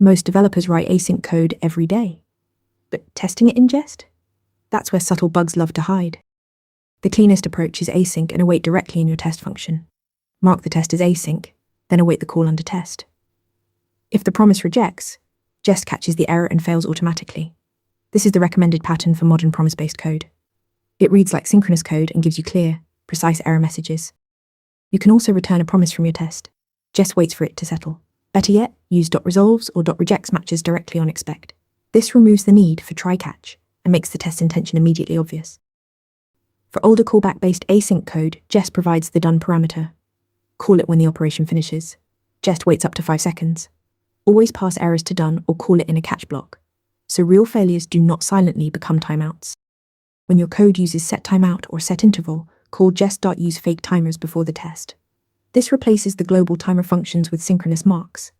Most developers write async code every day. But testing it in Jest? That's where subtle bugs love to hide. The cleanest approach is async and await directly in your test function. Mark the test as async, then await the call under test. If the promise rejects, Jest catches the error and fails automatically. This is the recommended pattern for modern promise-based code. It reads like synchronous code and gives you clear, precise error messages. You can also return a promise from your test. Jest waits for it to settle. Better yet, use .resolves or .rejects matches directly on expect. This removes the need for try-catch and makes the test intention immediately obvious. For older callback-based async code, Jest provides the done parameter. Call it when the operation finishes. Jest waits up to 5 seconds. Always pass errors to done or call it in a catch block, so real failures do not silently become timeouts. When your code uses setTimeout or setInterval, call jest.use fake timers before the test. This replaces the global timer functions with synchronous marks.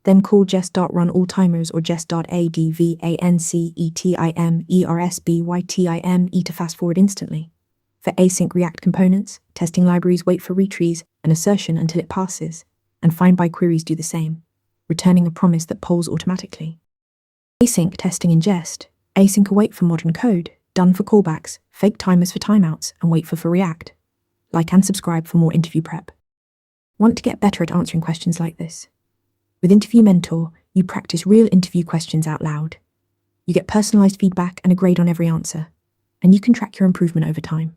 Then call jest.run all timers or jest.advanceTimersbytime to fast forward instantly. For async React components, testing libraries wait for retries and assertion until it passes, and findBy queries do the same, returning a promise that polls automatically. Async testing in Jest, async await for modern code, done for callbacks, fake timers for timeouts, and waitFor for React. Like and subscribe for more interview prep. Want to get better at answering questions like this? With Interview Mentor, you practice real interview questions out loud. You get personalized feedback and a grade on every answer, and you can track your improvement over time.